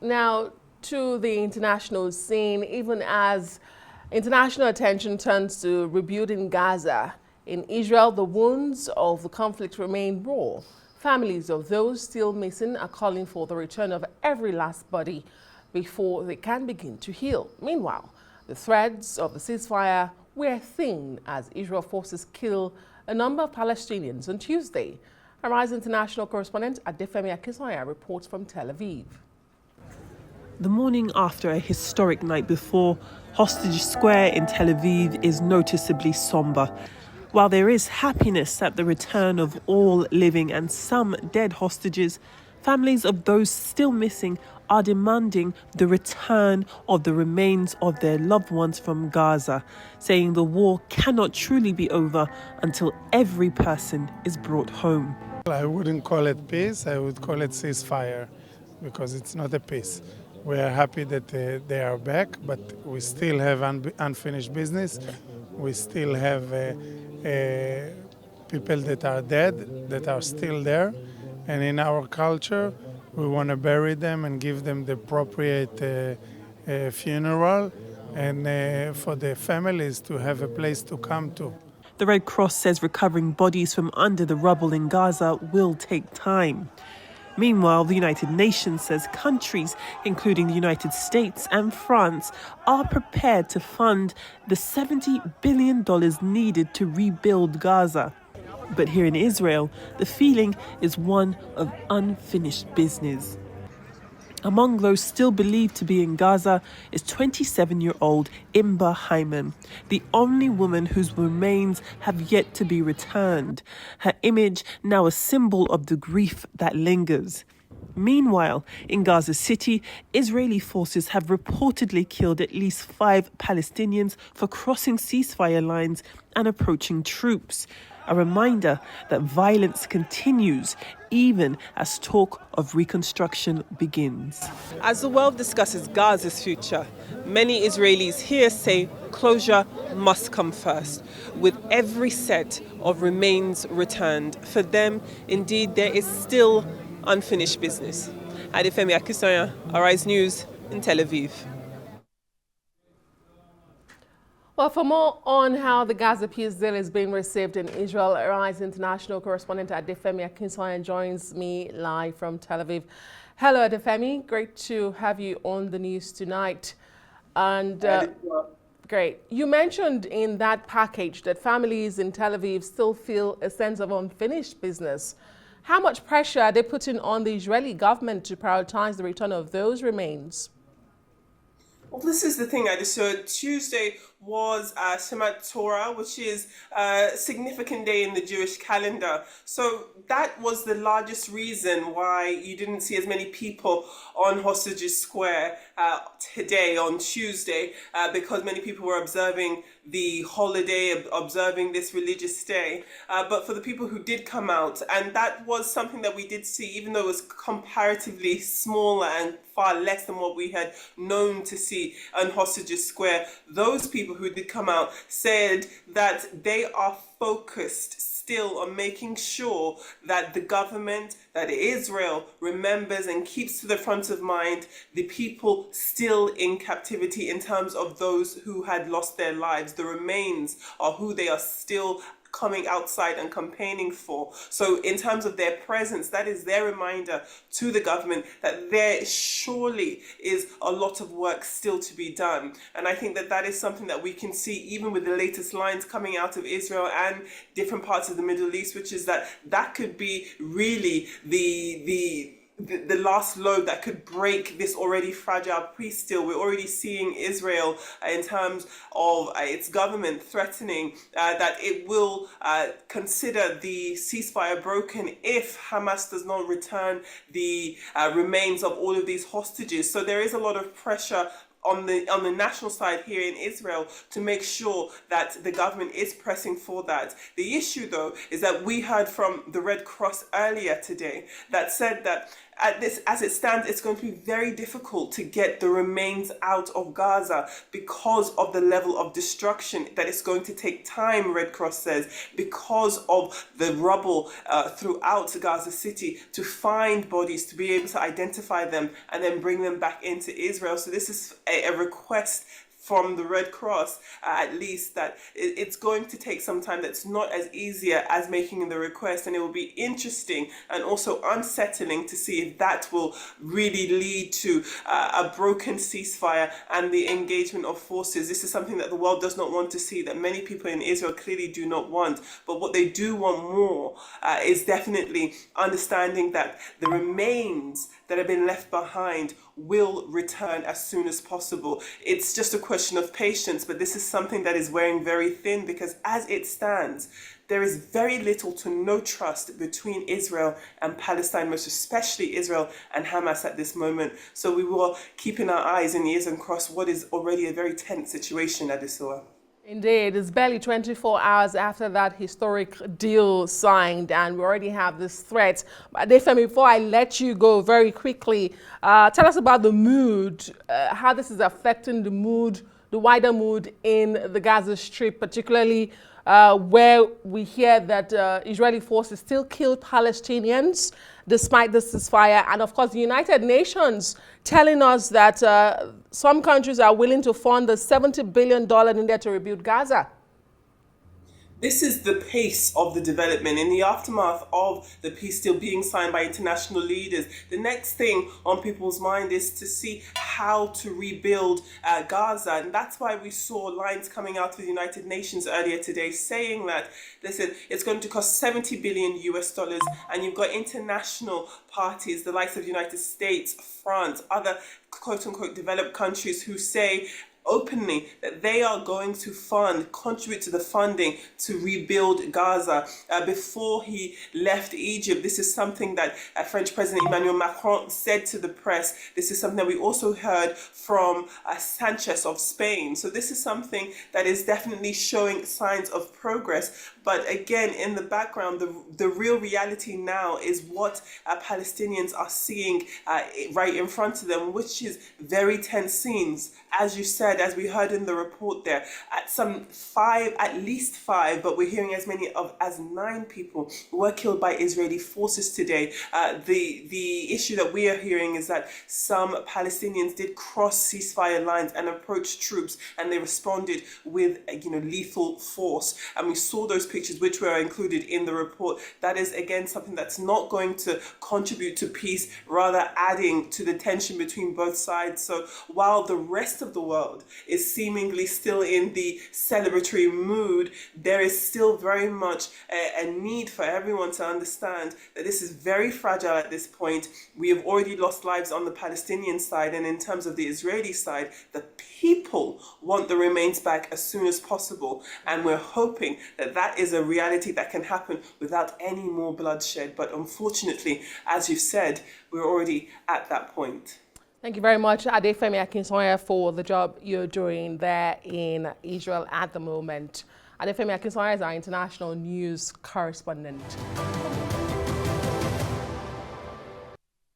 Now, to the international scene, even as international attention turns to rebuilding Gaza, in Israel, the wounds of the conflict remain raw. Families of those still missing are calling for the return of every last body before they can begin to heal. Meanwhile, the threads of the ceasefire wear thin as Israel forces kill a number of Palestinians on Tuesday. Arise international correspondent Adefemi Akisanya reports from Tel Aviv. The morning after a historic night before, Hostage Square in Tel Aviv is noticeably somber. While there is happiness at the return of all living and some dead hostages, families of those still missing are demanding the return of the remains of their loved ones from Gaza, saying the war cannot truly be over until every person is brought home. I wouldn't call it peace, I would call it ceasefire, because it's not a peace. We are happy that they are back, but we still have unfinished business. We still have people that are dead, that are still there. And in our culture, we want to bury them and give them the appropriate funeral, and for the families to have a place to come to. The Red Cross says recovering bodies from under the rubble in Gaza will take time. Meanwhile, the United Nations says countries, including the United States and France, are prepared to fund the $70 billion needed to rebuild Gaza. But here in Israel, the feeling is one of unfinished business. Among those still believed to be in Gaza is 27-year-old Imba Hyman, the only woman whose remains have yet to be returned, her image now a symbol of the grief that lingers. Meanwhile, in Gaza City, Israeli forces have reportedly killed at least 5 Palestinians for crossing ceasefire lines and approaching troops. A reminder that violence continues even as talk of reconstruction begins. As the world discusses Gaza's future, many Israelis here say closure must come first, with every set of remains returned. For them, indeed, there is still unfinished business. Adefemi Akisanya, Arise News in Tel Aviv. Well, for more on how the Gaza peace deal is being received in Israel, Arise international correspondent Adefemi Akisanya joins me live from Tel Aviv. Hello, Adefemi. Great to have you on the news tonight. And great. You mentioned in that package that families in Tel Aviv still feel a sense of unfinished business. How much pressure are they putting on the Israeli government to prioritize the return of those remains? Well, this is the thing, so Tuesday was Shemat Torah, which is a significant day in the Jewish calendar. So that was the largest reason why you didn't see as many people on Hostages Square today, on Tuesday, because many people were observing the holiday, observing this religious day. But for the people who did come out, and that was something that we did see, even though it was comparatively smaller and far less than what we had known to see on Hostages Square, those people who did come out said that they are focused still on making sure that the government, that Israel remembers and keeps to the front of mind the people still in captivity in terms of those who had lost their lives. The remains are who they are still coming outside and campaigning for. So in terms of their presence, that is their reminder to the government that there surely is a lot of work still to be done. And I think that that is something that we can see even with the latest lines coming out of Israel and different parts of the Middle East, which is that that could be really the last load that could break this already fragile peace deal. We're already seeing Israel in terms of its government threatening that it will consider the ceasefire broken if Hamas does not return the remains of all of these hostages. So there is a lot of pressure on the national side here in Israel to make sure that the government is pressing for that. The issue, though, is that we heard from the Red Cross earlier today that said that as it stands, it's going to be very difficult to get the remains out of Gaza because of the level of destruction, that it's going to take time, Red Cross says, because of the rubble throughout Gaza City, to find bodies, to be able to identify them and then bring them back into Israel. So this is a request from the Red Cross, at least, that it's going to take some time. That's not as easy as making the request, and it will be interesting and also unsettling to see if that will really lead to a broken ceasefire and the engagement of forces. This is something that the world does not want to see, that many people in Israel clearly do not want. But what they do want more is definitely understanding that the remains that have been left behind will return as soon as possible. It's just a question of patience, but this is something that is wearing very thin, because as it stands, there is very little to no trust between Israel and Palestine, most especially Israel and Hamas at this moment. So we will keep our eyes and ears and cross what is already a very tense situation at Adesua. Indeed, it's barely 24 hours after that historic deal signed, and we already have this threat. But Adefemi, before I let you go very quickly, tell us about the mood, how this is affecting the mood, the wider mood in the Gaza Strip, particularly where we hear that Israeli forces still kill Palestinians despite the ceasefire. And of course, the United Nations telling us that some countries are willing to fund the $70 billion needed to rebuild Gaza. This is the pace of the development in the aftermath of the peace deal being signed by international leaders. The next thing on people's mind is to see how to rebuild Gaza. And that's why we saw lines coming out of the United Nations earlier today saying that, listen, it's going to cost $70 billion US, and you've got international parties, the likes of the United States, France, other quote-unquote developed countries who say openly that they are going to contribute to the funding to rebuild Gaza. Before he left Egypt, this is something that French President Emmanuel Macron said to the press. This is something that we also heard from Sanchez of Spain. So this is something that is definitely showing signs of progress. But again, in the background, the real reality now is what Palestinians are seeing right in front of them, which is very tense scenes. As you said, as we heard in the report there, at least five, but we're hearing as many as 9 people were killed by Israeli forces today. The issue that we are hearing is that some Palestinians did cross ceasefire lines and approach troops, and they responded with lethal force. And we saw those pictures, which were included in the report. That is again something that's not going to contribute to peace, rather adding to the tension between both sides. So while the rest of the world is seemingly still in the celebratory mood, there is still very much a need for everyone to understand that this is very fragile at this point. We have already lost lives on the Palestinian side, and in terms of the Israeli side, the people want the remains back as soon as possible, and we're hoping that that is a reality that can happen without any more bloodshed. But unfortunately, as you've said, we're already at that point. Thank you very much, Adefemi Akinsoya, for the job you're doing there in Israel at the moment. Adefemi Akinsoya is our international news correspondent.